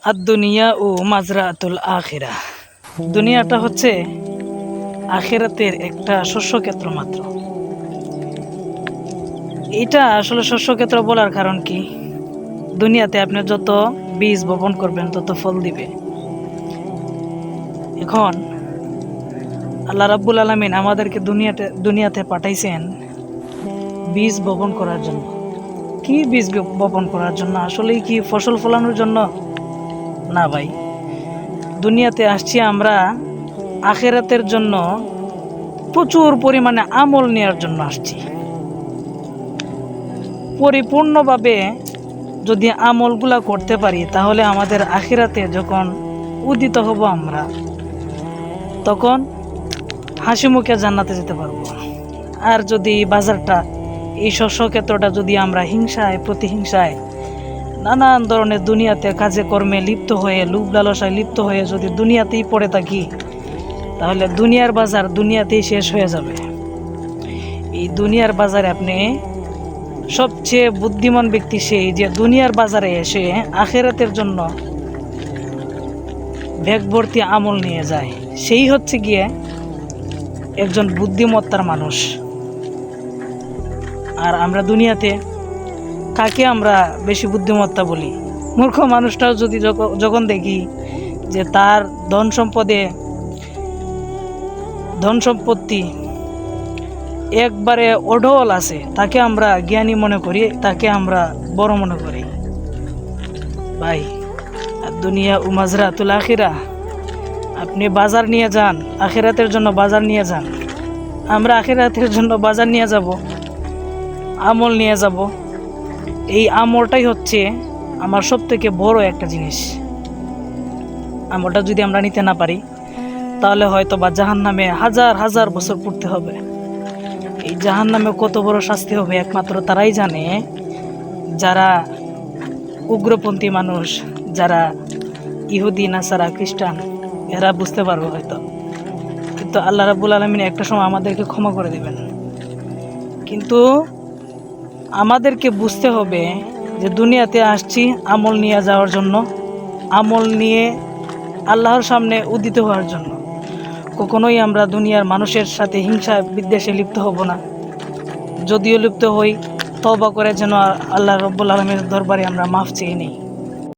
আদ-দুনিয়া ও মাজরাতুল আখিরা। দুনিয়াটা হচ্ছে আখিরাতের একটা শস্যক্ষেত্র মাত্র। এটা আসলে শস্যক্ষেত্র বলার কারণ কি, দুনিয়াতে আপনি যত বীজ বপন করবেন তত ফল দিবে। এখন আল্লাহ রাব্বুল আলামিন আমাদেরকে দুনিয়াতে পাঠাইছেন বীজ বপন করার জন্য। কি বীজ বপন করার জন্য? আসলেই কি ফসল ফলানোর জন্য? না ভাই, দুনিয়াতে আসছি আমরা আখিরাতের জন্য, প্রচুর পরিমাণে আমল নেওয়ার জন্য আসছি। পরিপূর্ণভাবে যদি আমলগুলা করতে পারি তাহলে আমাদের আখিরাতে যখন উদিত হব আমরা, তখন হাসি মুখে জান্নাতে যেতে পারবো। আর যদি বাজারটা, এই শস্যক্ষেত্রটা যদি আমরা হিংসায়, প্রতিহিংসায়, নানান ধরনের দুনিয়াতে কাজে কর্মে লিপ্ত হয়ে, লোভ লালসায় লিপ্ত হয়ে যদি দুনিয়াতেই পড়ে থাকি, তাহলে দুনিয়ার বাজার দুনিয়াতেই শেষ হয়ে যাবে। এই দুনিয়ার বাজারে আপনি, সবচেয়ে বুদ্ধিমান ব্যক্তি সেই যে দুনিয়ার বাজারে এসে আখিরাতের জন্য ব্যাগ ভর্তি আমল নিয়ে যায়, সেই হচ্ছে গিয়ে একজন বুদ্ধিমত্তার মানুষ। আর আমরা দুনিয়াতে কাকে আমরা বেশি বুদ্ধিমত্তা বলি? মূর্খ মানুষটাও যদি যখন দেখি যে তার ধন সম্পত্তি একবারে অঢল আছে, তাকে আমরা জ্ঞানী মনে করি, তাকে আমরা বড় মনে করি। ভাই, আর দুনিয়া ও মাজরাতুল আখিরা, আপনি বাজার নিয়ে যান, আখিরাতের জন্য বাজার নিয়ে যান। আমরা আখিরাতের জন্য বাজার নিয়ে যাব, আমল নিয়ে যাব। এই আমলটাই হচ্ছে আমার সব থেকে বড় একটা জিনিস। আমলটা যদি আমরা নিতে না পারি, তাহলে হয়তো বা জাহান্নামে হাজার হাজার বছর পড়তে হবে। এই জাহান্নামে কত বড় শাস্তি হবে একমাত্র তারাই জানে, যারা উগ্রপন্থী মানুষ, যারা ইহুদি, নাসারা, খ্রিস্টান, এরা বুঝতে পারবে হয়তো। কিন্তু আল্লাহ রাব্বুল আলামিন একটা সময় আমাদেরকে ক্ষমা করে দেবেন। কিন্তু আমাদেরকে বুঝতে হবে যে দুনিয়াতে আসছি আমল নিয়ে যাওয়ার জন্য, আমল নিয়ে আল্লাহর সামনে উদিত হওয়ার জন্য। কখনোই আমরা দুনিয়ার মানুষের সাথে হিংসা বিদ্বেষে লিপ্ত হব না। যদিও লিপ্ত হই, তওবা করে যেন আল্লাহ রাব্বুল আলামিনের দরবারে আমরা মাফ চেয়ে নিই।